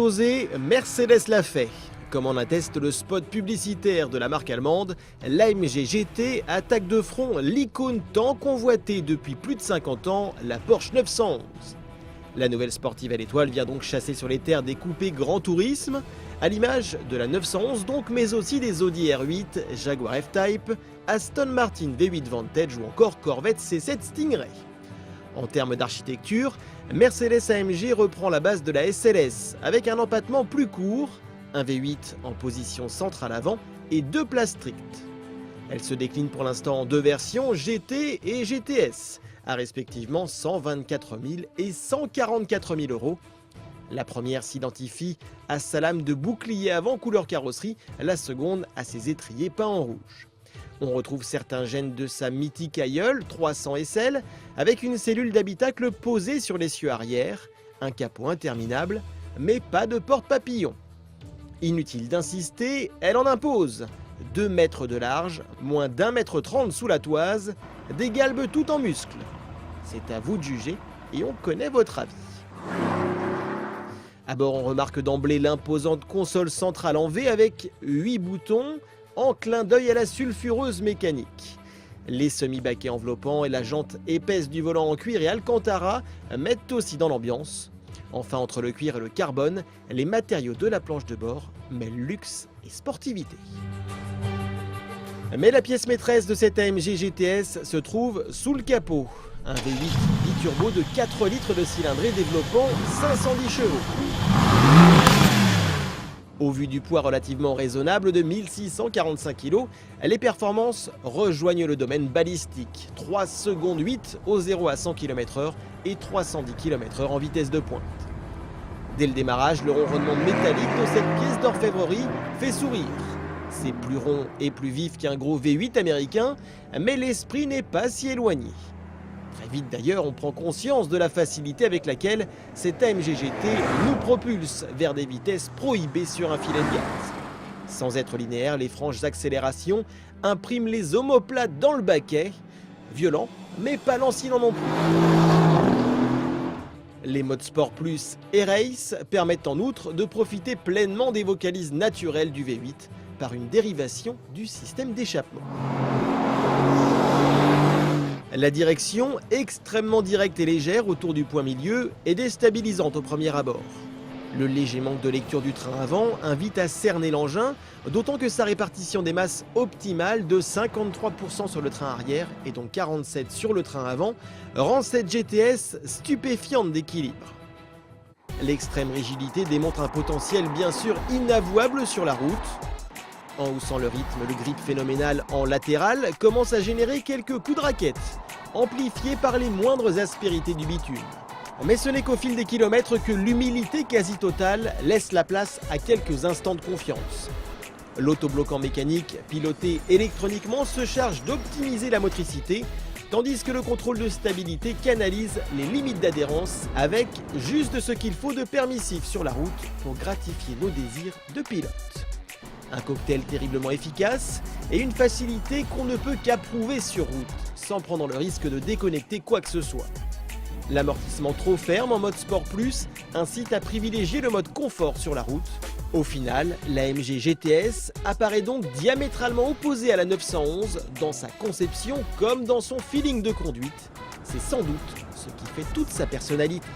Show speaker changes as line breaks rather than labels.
osé, Mercedes l'a fait. Comme en atteste le spot publicitaire de la marque allemande, l'AMG GT attaque de front l'icône tant convoitée depuis plus de 50 ans, la Porsche 911. La nouvelle sportive à l'étoile vient donc chasser sur les terres des coupés grand tourisme, à l'image de la 911 donc, mais aussi des Audi R8, Jaguar F-Type, Aston Martin V8 Vantage ou encore Corvette C7 Stingray. En termes d'architecture, Mercedes-AMG reprend la base de la SLS avec un empattement plus court, un V8 en position centrale avant et 2 places strictes. Elle se décline pour l'instant en 2 versions, GT et GTS, à respectivement 124 000 et 144 000 euros. La première s'identifie à sa lame de bouclier avant couleur carrosserie, la seconde à ses étriers peints en rouge. On retrouve certains gènes de sa mythique aïeule 300 SL avec une cellule d'habitacle posée sur l'essieu arrière, un capot interminable, mais pas de porte-papillon. Inutile d'insister, elle en impose. 2 mètres de large, moins d'1,30 m sous la toise, des galbes tout en muscles. C'est à vous de juger et on connaît votre avis. À bord, on remarque d'emblée l'imposante console centrale en V avec 8 boutons, en clin d'œil à la sulfureuse mécanique. Les semi-baquets enveloppants et la jante épaisse du volant en cuir et alcantara mettent aussi dans l'ambiance. Enfin, entre le cuir et le carbone, les matériaux de la planche de bord mêlent luxe et sportivité. Mais la pièce maîtresse de cette AMG GTS se trouve sous le capot. Un V8 biturbo de 4 litres de cylindrée développant 510 chevaux. Au vu du poids relativement raisonnable de 1645 kg, les performances rejoignent le domaine balistique. 3 secondes 8 au 0 à 100 km/h et 310 km/h en vitesse de pointe. Dès le démarrage, le ronronnement métallique de cette pièce d'orfèvrerie fait sourire. C'est plus rond et plus vif qu'un gros V8 américain, mais l'esprit n'est pas si éloigné. Très vite d'ailleurs, on prend conscience de la facilité avec laquelle cette AMG GT nous propulse vers des vitesses prohibées sur un filet de gaz. Sans être linéaire, les franches accélérations impriment les omoplates dans le baquet. Violent, mais pas lancinant non plus. Les modes Sport Plus et Race permettent en outre de profiter pleinement des vocalises naturelles du V8 par une dérivation du système d'échappement. La direction, extrêmement directe et légère autour du point milieu, est déstabilisante au premier abord. Le léger manque de lecture du train avant invite à cerner l'engin, d'autant que sa répartition des masses optimale de 53% sur le train arrière et donc 47% sur le train avant rend cette GTS stupéfiante d'équilibre. L'extrême rigidité démontre un potentiel bien sûr inavouable sur la route. En haussant le rythme, le grip phénoménal en latéral commence à générer quelques coups de raquette, amplifiés par les moindres aspérités du bitume. Mais ce n'est qu'au fil des kilomètres que l'humilité quasi totale laisse la place à quelques instants de confiance. L'autobloquant mécanique, piloté électroniquement, se charge d'optimiser la motricité, tandis que le contrôle de stabilité canalise les limites d'adhérence avec juste ce qu'il faut de permissif sur la route pour gratifier nos désirs de pilote. Un cocktail terriblement efficace et une facilité qu'on ne peut qu'approuver sur route, sans prendre le risque de déconnecter quoi que ce soit. L'amortissement trop ferme en mode Sport Plus incite à privilégier le mode confort sur la route. Au final, l'AMG GTS apparaît donc diamétralement opposée à la 911 dans sa conception comme dans son feeling de conduite. C'est sans doute ce qui fait toute sa personnalité.